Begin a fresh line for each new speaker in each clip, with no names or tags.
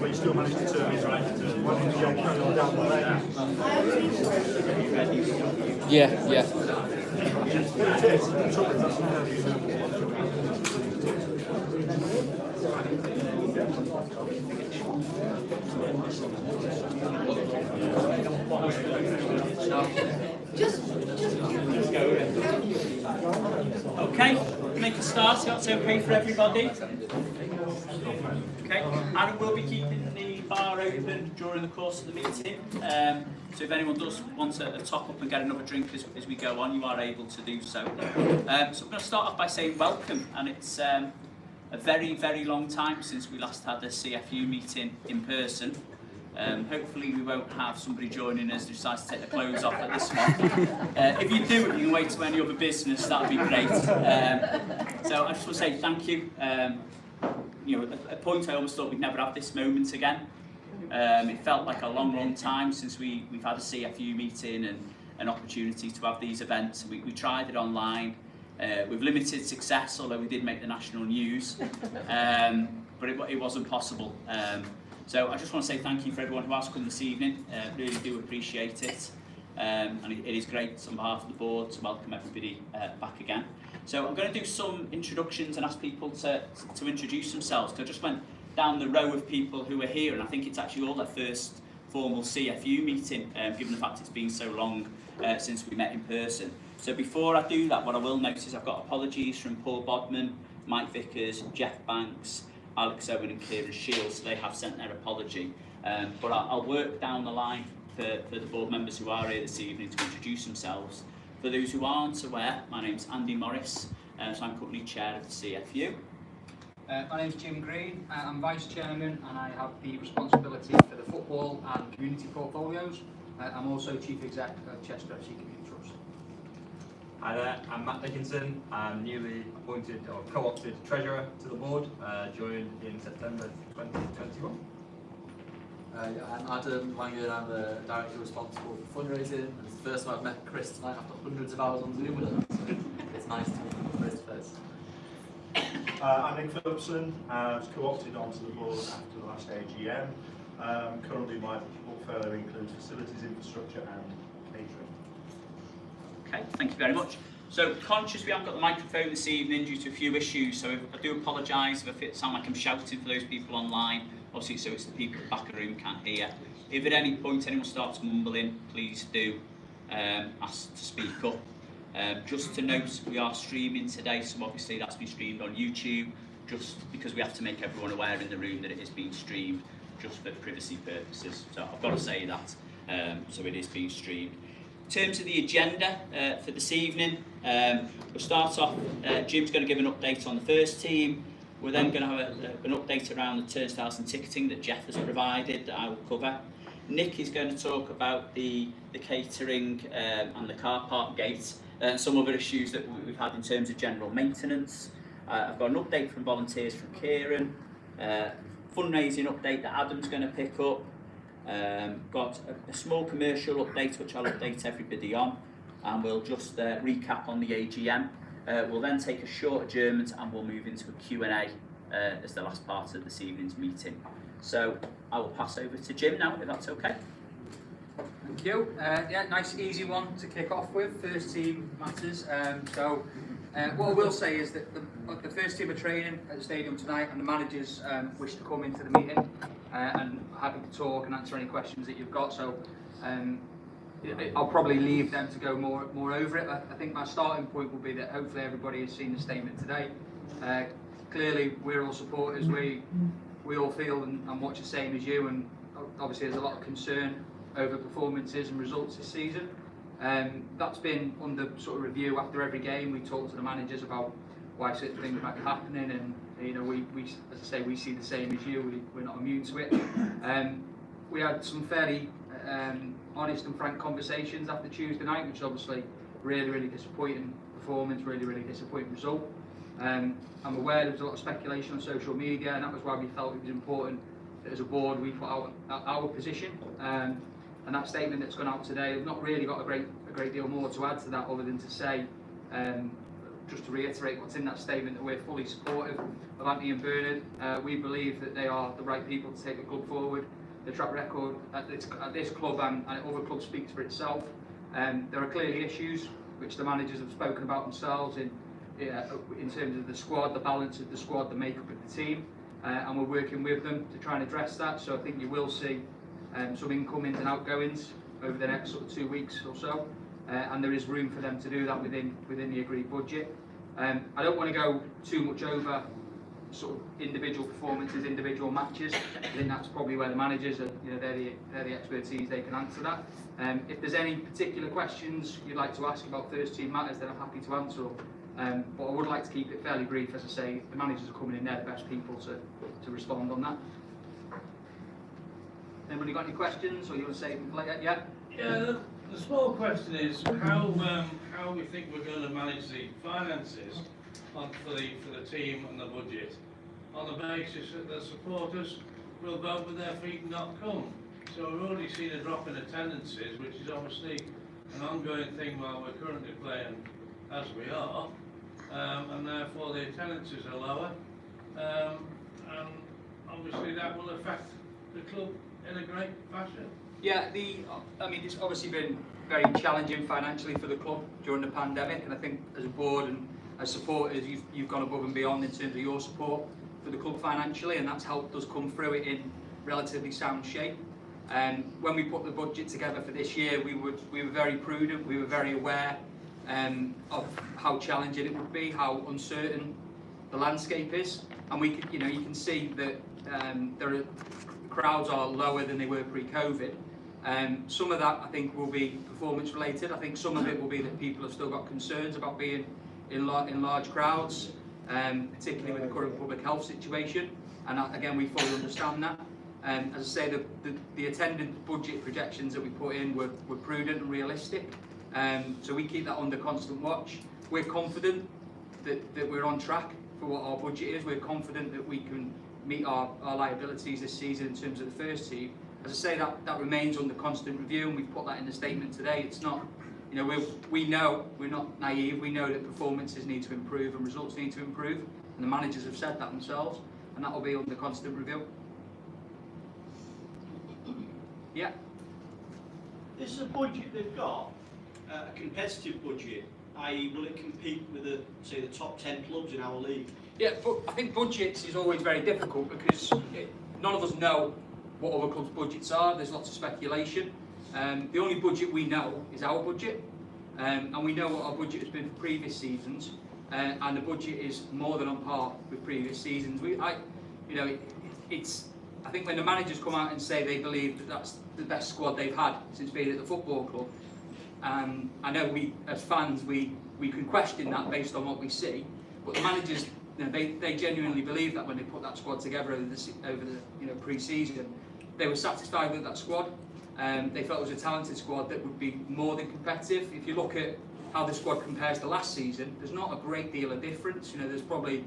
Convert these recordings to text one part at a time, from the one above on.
But you still managed to turn it right into one into your carry down the lane.
Yeah.
Okay, make a start. That's okay for everybody. Okay, and we'll be keeping the bar open during the course of the meeting. So if anyone does want to top up and get another drink as we go on, you are able to do so. So I'm going to start off by saying welcome, and it's a very, very long time since we last had a CFU meeting in person. Hopefully we won't have somebody joining us who decides to take their clothes off at this one. If you do, you can wait to any other business, that would be great. So I just want to say thank you. At a point I almost thought we'd never have this moment again. It felt like a long time since we've had a CFU meeting and an opportunity to have these events. We tried it online with limited success, although we did make the national news, but it wasn't possible. So I just want to say thank you for everyone who has come this evening. Really do appreciate it. And it is great on behalf of the board to welcome everybody back again. So I'm going to do some introductions and ask people to introduce themselves. So I just went down the row of people who are here, and I think it's actually all their first formal CFU meeting, given the fact it's been so long since we met in person. So before I do that, what I will note is I've got apologies from Paul Bodman, Mike Vickers, Jeff Banks, Alex Owen and Kieran Shields. They have sent their apology. But I'll work down the line for the board members who are here this evening to introduce themselves. For those who aren't aware, my name's Andy Morris, so I'm currently chair of the CFU.
My name's Jim Green, I'm Vice Chairman and I have the responsibility for the football and community portfolios. I'm also Chief Exec of Chester FC Community Trust.
Hi there, I'm Matt Dickinson. I'm newly appointed or co-opted Treasurer to the board, joined in September 2021.
I'm Adam Langer, I'm the Director responsible for fundraising. It's the first time I've met Chris tonight after hundreds of hours on Zoom with him, so it's nice to meet him face to face.
I'm Nick Phillipson. I was co-opted onto the board after the last AGM. Currently my portfolio includes facilities, infrastructure and catering.
Okay, thank you very much. So conscious we haven't got the microphone this evening due to a few issues, so I do apologise if it sounds like I'm shouting for those people online. Obviously, so it's the people at the back of the room can't hear. If at any point anyone starts mumbling, please do ask to speak up. Just to note, we are streaming today, so obviously that's been streamed on YouTube, just because we have to make everyone aware in the room that it is being streamed. just for privacy purposes. So I've got to say that. So it is being streamed. In terms of the agenda for this evening, we'll start off, Jim's going to give an update on the first team. We're then going to have an update around the turnstiles and ticketing that Jeff has provided that I will cover. Nick is going to talk about the catering and the car park gate and some other issues that we've had in terms of general maintenance. I've got an update from volunteers from Kieran, fundraising update that Adam's going to pick up, got a small commercial update which I'll update everybody on, and we'll just recap on the AGM. We'll then take a short adjournment and we'll move into a Q&A as the last part of this evening's meeting. So I will pass over to Jim now, if that's okay.
Thank you. Yeah, nice easy one to kick off with, first team matters. What I will say is that the first team are training at the stadium tonight, and the managers wish to come into the meeting and happy to talk and answer any questions that you've got. So I'll probably leave them to go more over it. I think my starting point will be that hopefully everybody has seen the statement today. Clearly, we're all supporters. We all feel and watch the same as you, and obviously there's a lot of concern over performances and results this season. That's been under sort of review after every game. We talk to the managers about why certain things might be happening, and you know, we as I say, we see the same as you. We're not immune to it. We had some fairly honest and frank conversations after Tuesday night, which is obviously really disappointing performance, really disappointing result. I'm aware there was a lot of speculation on social media, and that was why we felt it was important that as a board we put out our position. And that statement that's gone out today, I've not really got a great deal more to add to that, other than to say, just to reiterate what's in that statement, that we're fully supportive of Anthony and Bernard. We believe that they are the right people to take the club forward. The track record at this club and at other clubs speaks for itself. There are clearly issues which the managers have spoken about themselves in terms of the squad, the balance of the squad, the makeup of the team, and we're working with them to try and address that. So I think you will see some incomings and outgoings over the next sort of 2 weeks or so, and there is room for them to do that within the agreed budget. I don't want to go too much over sort of individual performances, individual matches. I think that's probably where the managers are, you know, they're the expertise, they can answer that. If there's any particular questions you'd like to ask about first team matters, then I'm happy to answer them. But I would like to keep it fairly brief. As I say, the managers are coming in, they're the best people to respond on that. Anybody got any questions, or you want to say anything like that yet?
Yeah, the small question is how we think we're going to manage the finances for the team and the budget, on the basis that the supporters will vote with their feet and not come. So we've already seen a drop in attendances, which is obviously an ongoing thing while we're currently playing as we are, and therefore the attendances are lower, and obviously that will affect the club in a great fashion.
Yeah, I mean, it's obviously been very challenging financially for the club during the pandemic, and I think as a board and as supporters, you've gone above and beyond in terms of your support for the club financially, and that's helped us come through it in relatively sound shape. When we put the budget together for this year, we were very prudent. We were very aware of how challenging it would be, how uncertain the landscape is, and we could, you can see that the crowds are lower than they were pre-COVID. Some of that I think will be performance related. I think some of it will be that people have still got concerns about being in large crowds, particularly with the current public health situation, and again we fully understand that. As I say, the attendance budget projections that we put in were prudent and realistic, so we keep that under constant watch. We're confident that we're on track for what our budget is. We're confident that we can meet our liabilities this season in terms of the first team. As I say, that remains under constant review, and we've put that in the statement today. It's not, we know, we're not naive. We know that performances need to improve and results need to improve, and the managers have said that themselves, and that will be under constant review. Yeah.
This is a budget they've got, a competitive budget, i.e. will it compete with the top 10 clubs in our league?
Yeah, but I think budgets is always very difficult because none of us know what other clubs' budgets are. There's lots of speculation. The only budget we know is our budget, and we know what our budget has been for previous seasons, and the budget is more than on par with previous seasons. I think when the managers come out and say they believe that that's the best squad they've had since being at the football club, I know we, as fans, we can question that based on what we see, but the managers, you know, they genuinely believe that when they put that squad together over the pre-season, they were satisfied with that squad. They felt it was a talented squad that would be more than competitive. If you look at how the squad compares to last season, there's not a great deal of difference. You know, there's probably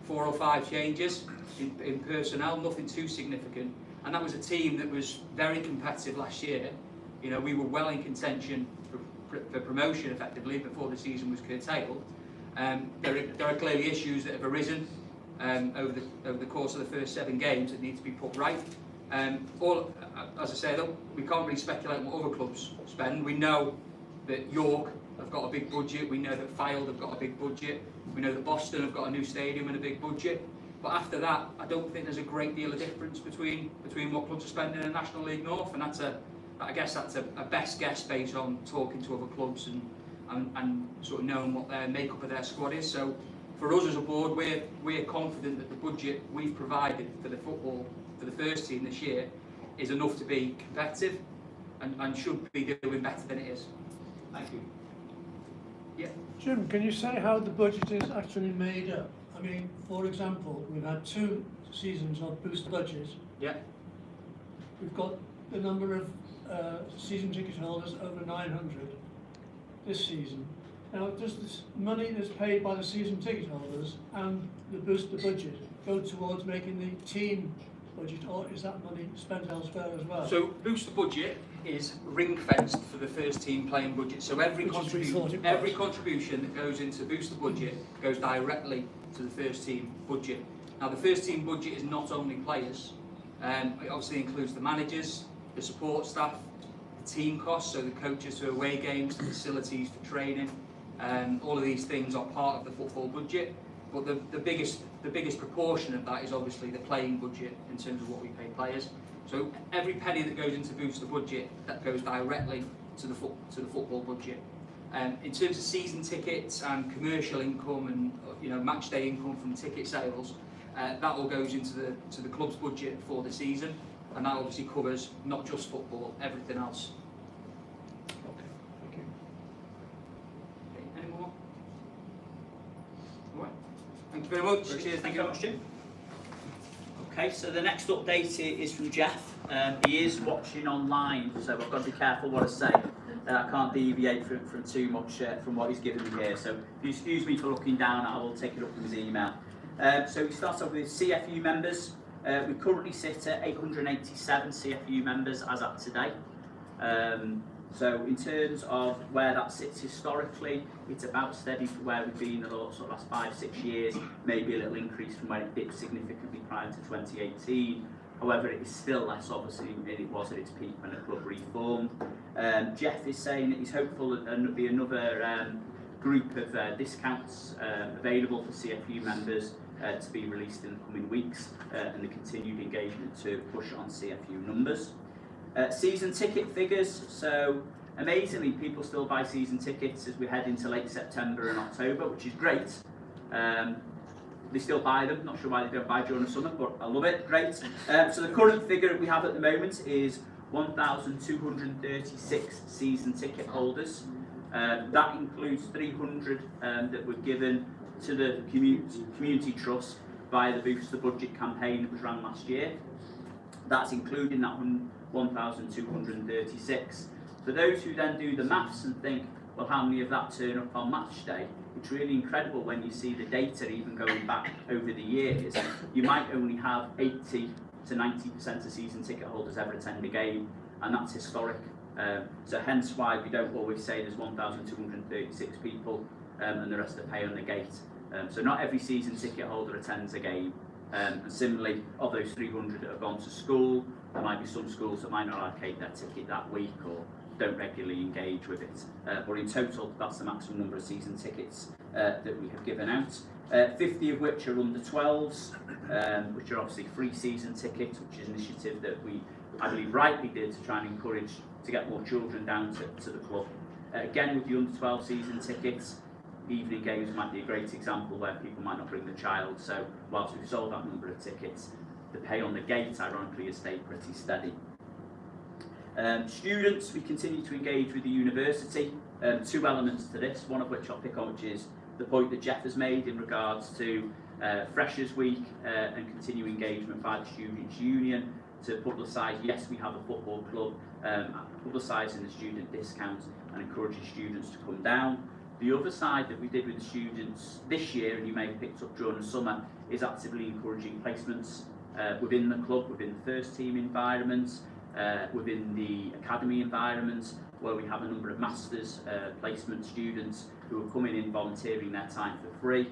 4 or 5 changes in personnel, nothing too significant. And that was a team that was very competitive last year. You know, we were well in contention for promotion effectively before the season was curtailed. There are clearly issues that have arisen over the course of the first 7 games that need to be put right. As I say, though, we can't really speculate on what other clubs spend. We know that York have got a big budget. We know that Fylde have got a big budget. We know that Boston have got a new stadium and a big budget. But after that, I don't think there's a great deal of difference between what clubs are spending in National League North, and I guess that's a best guess based on talking to other clubs and sort of knowing what their makeup of their squad is. So for us as a board, we're confident that the budget we've provided for the first team this year is enough to be competitive and should be doing better than it is. Thank you. Yeah.
Jim, can you say how the budget is actually made up? I mean, for example, we've had 2 seasons of boost budgets.
Yeah.
We've got the number of season ticket holders over 900 this season. Now, does this money that's paid by the season ticket holders and the booster budget go towards making the team budget, or is that money spent elsewhere as well?
So booster budget is ring fenced for the first team playing budget. So every contribution that goes into booster budget goes directly to the first team budget. Now the first team budget is not only players, it obviously includes the managers, the support staff, the team costs, so the coaches for away games, the facilities for training, all of these things are part of the football budget. But the biggest proportion of that is obviously the playing budget in terms of what we pay players. So every penny that goes into booster budget, that goes directly to the football budget. In terms of season tickets and commercial income and match day income from ticket sales, that all goes into the club's budget for the season, and that obviously covers not just football, everything else.
Okay, thank you.
Okay, any more? All right. Thank you very much. Cheers.
Thank you very much, Jim. Okay, so the next update is from Jeff. He is watching online, so I've got to be careful what I say. I can't deviate from too much from what he's given me here. So if you excuse me for looking down, I will take it up with his email. So we start off with CFU members. We currently sit at 887 CFU members as at today. So in terms of where that sits historically, it's about steady for where we've been the sort of last 5-6 years, maybe a little increase from where it dipped significantly prior to 2018. However, it is still less obviously than it was at its peak when the club reformed. Jeff is saying that he's hopeful that there'll be another group of discounts available for CFU members to be released in the coming weeks, and the continued engagement to push on CFU numbers. Season ticket figures, so amazingly people still buy season tickets as we head into late September and October, which is great. They still buy them, not sure why they don't buy during the summer, but I love it, great. So the current figure we have at the moment is 1,236 season ticket holders. That includes 300 that were given to the community trust via the Boost the Budget campaign that was run last year. That's including that 1,236. For those who then do the maths and think, well, how many of that turn up on match day? It's really incredible when you see the data even going back over the years. You might only have 80 to 90% of season ticket holders ever attend a game, and that's historic. So hence why we don't always say there's 1,236 people and the rest are pay on the gate. So not every season ticket holder attends a game. And similarly, of those 300 that have gone to school, there might be some schools that might not allocate their ticket that week or don't regularly engage with it. But in total, that's the maximum number of season tickets that we have given out. 50 of which are under 12s, which are obviously free season tickets, which is an initiative that we, I believe, rightly did to try and encourage to get more children down to the club. Again, with the under 12 season tickets, evening games might be a great example where people might not bring the child. So whilst we've sold that number of tickets, the pay on the gate, ironically, has stayed pretty steady. Students, we continue to engage with the university. Two elements to this, one of which I'll pick on, which is the point that Jeff has made in regards to Freshers Week and continuing engagement by the Students' Union to publicise, yes, we have a football club, publicising the student discount and encouraging students to come down. The other side that we did with the students this year, and you may have picked up during the summer, is actively encouraging placements within the club, within the first team environments, within the academy environments, where we have a number of masters placement students who are coming in volunteering their time for free.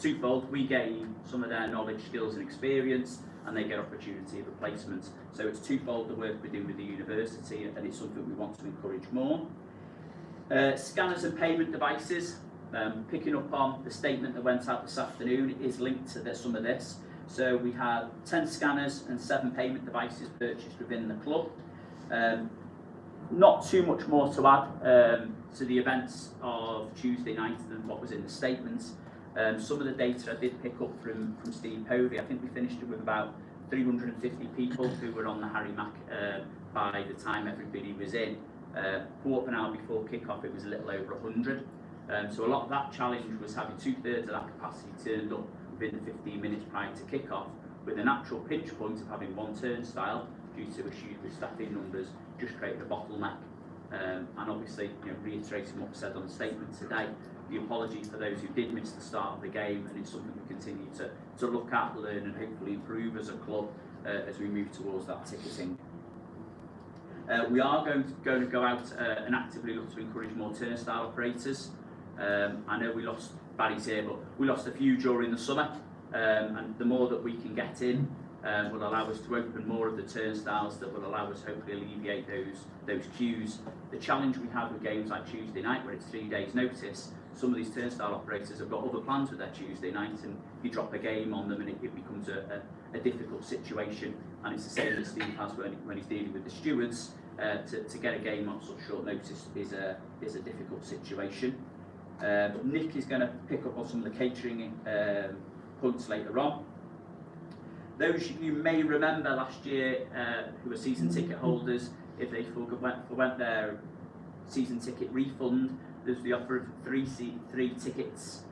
Twofold, we gain some of their knowledge, skills and experience, and they get opportunity of a placement. So it's twofold the work we do with the university, and it's something we want to encourage more. Scanners and payment devices, picking up on the statement that went out this afternoon, it is linked to some of this. So we had 10 scanners and 7 payment devices purchased within the club. Not too much more to add to the events of Tuesday night than what was in the statements. Some of the data I did pick up from Steve Povey. I think we finished it with about 350 people who were on the Harry Mack by the time everybody was in. Quarter of an hour before kick-off, it was a little over 100. So a lot of that challenge was having 2/3 of that capacity turned up within the 15 minutes prior to kick-off, with a natural pinch point of having one turnstile due to issues with staffing numbers just created a bottleneck. And obviously, reiterating what was said on the statement today, the apology for those who did miss the start of the game, and it's something we continue to look at, learn and hopefully improve as a club as we move towards that ticketing. We are going to go out and actively look to encourage more turnstile operators. I know we lost, Barry's here, but we lost a few during the summer, and the more that we can get in will allow us to open more of the turnstiles that will allow us hopefully alleviate those queues. The challenge we have with games like Tuesday night, where it's 3 days notice, some of these turnstile operators have got other plans with their Tuesday night, and you drop a game on them and it becomes a difficult situation. And it's the same that Steve has when he's dealing with the stewards. To get a game on such short notice is a difficult situation. Nick is going to pick up on some of the catering points later on. Those you may remember last year who were season ticket holders, if they forwent their season ticket refund, there's the offer of three tickets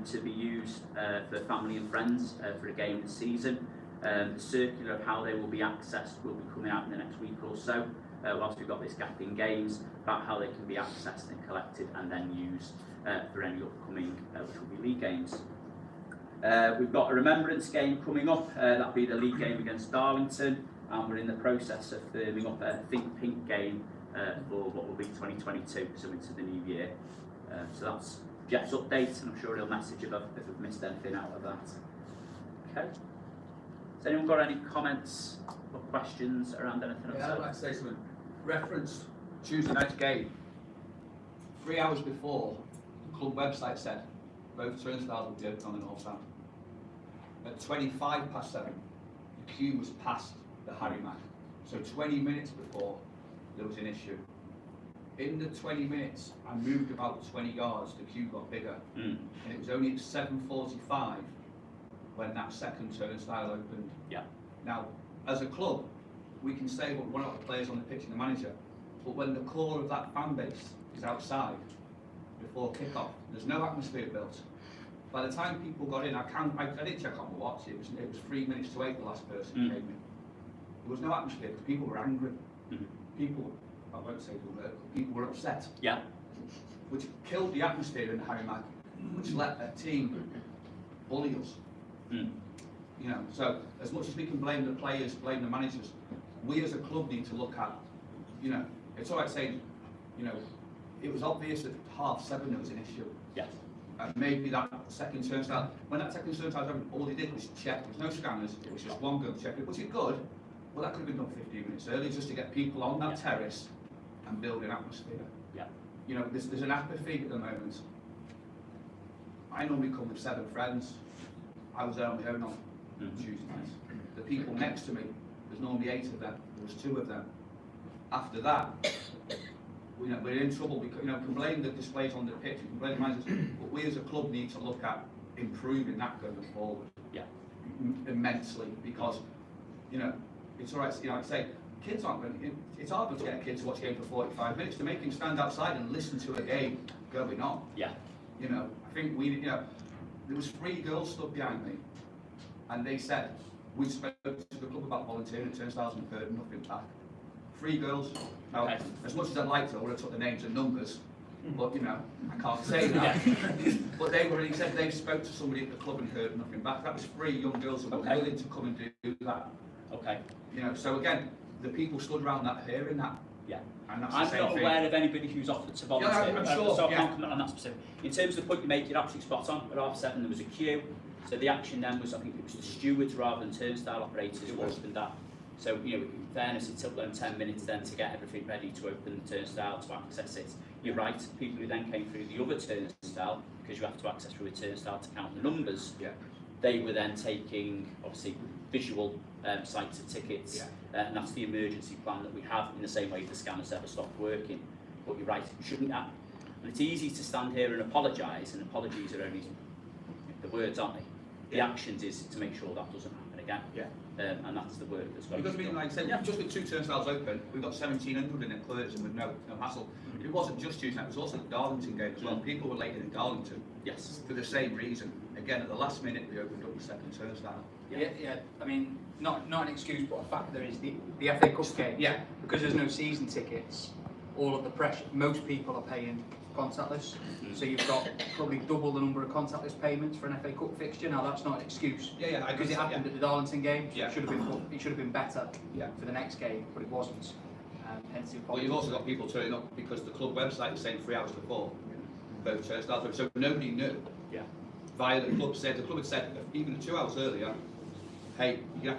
to be used for family and friends for a game this season. The circular of how they will be accessed will be coming out in the next week or so, whilst we've got this gap in games, about how they can be accessed and collected and then used for any upcoming, which will be league games. We've got a remembrance game coming up, that'll be the league game against Darlington, and we're in the process of firming up a Think Pink game for what will be 2022, so into the new year. So that's Jeff's update, and I'm sure he'll message if I've missed anything out of that. Okay. Has anyone got any comments or questions around anything I've
Yeah,
said?
I'd like to say something. Reference Tuesday night's game. 3 hours before, the club website said both turnstiles would be open on the north side. At 7:25, the queue was past the Harry Mack. So 20 minutes before, there was an issue. In the 20 minutes, I moved about 20 yards, the queue got bigger. And it was only at 7:45 when that second turnstile opened.
Yeah.
Now, as a club, we can say what we want out of the players on the pitch and the manager, but when the core of that fan base is outside before kick-off, there's no atmosphere built. By the time people got in, I did check on the watch, it was 3 minutes to 8 the last person came in. There was no atmosphere because people were angry. People, I won't say people were upset.
Yeah.
Which killed the atmosphere in Harry Mack, which let a team bully us. You know, so as much as we can blame the players, blame the managers, we as a club need to look at, it's all right saying, it was obvious at 7:30 there was an issue.
Yes.
And maybe that second turnstile, when that second turnstile was open, all they did was check. There was no scanners, it was just one gun check. Was it good? Well, that could have been done 15 minutes early just to get people on that terrace and build an atmosphere.
Yeah.
There's an apathy at the moment. I normally come with 7 friends. I was there on my own on Tuesday night. The people next to me, there's normally 8 of them. There was 2 of them. After that, we're in trouble because we can blame the displays on the pitch, we can blame the managers, but we as a club need to look at improving that going forward.
Yeah.
immensely, because, you know, it's all right, you know, I'd say, kids aren't going to, it's hard to get a kid to watch a game for 45 minutes, to make him stand outside and listen to a game going on.
Yeah.
You know, I think we, you know, there was 3 girls stood behind me, and they said, we spoke to the club about volunteering at Turnstiles and we've heard nothing back. 3 girls. Now,
Okay.
as much as I'd like to, I would have took the names and numbers, but, you know, I can't say that. But they were, he said they spoke to somebody at the club and heard nothing back. That was 3 young girls who were
Okay.
willing to come and do that.
Okay.
You know, so again, the people stood around that hearing that,
Yeah.
and that's the
I'm
same
not
thing.
aware of anybody who's offered to volunteer.
I'm sure,
So I
yeah.
can't comment on that specific. In terms of the point you make, you're absolutely spot on. At 7:30 there was a queue. So the action then was, I think it was the stewards rather than turnstile operators who opened that. So, you know, in fairness, it took them 10 minutes then to get everything ready to open the turnstile, to access it. You're right, people who then came through the other turnstile, because you have to access through a turnstile to count the numbers,
Yeah.
they were then taking, obviously, visual sights of tickets, and that's the emergency plan that we have, in the same way the scanners ever stopped working. But you're right, it shouldn't happen. And it's easy to stand here and apologise, and apologies are only the words, aren't they? The actions is to make sure that doesn't happen again.
Yeah.
And that's the work that's got to
Because I
be
mean,
done.
like I say, just with 2 turnstiles open, we've got 1,700 in it closed and with no hassle. It wasn't just Tuesday night, it was also the Darlington game as well. People were later in Darlington
Yes.
for the same reason. Again, at the last minute, we opened up the second turnstile.
Yeah, I mean, not an excuse, but a factor is the FA Cup game.
Yeah.
Because there's no season tickets, all of the pressure, most people are paying contactless. So you've got probably double the number of contactless payments for an FA Cup fixture. Now that's not an excuse.
Yeah, I
Because it
agree,
happened at the Darlington game. So
Yeah.
it should have been better
Yeah.
for the next game, but it wasn't. Hence the
Well, you've also got people turning up because the club website was saying 3 hours before both turnstiles were, so nobody knew.
Yeah.
Via the club had said, even 2 hours earlier, hey, can you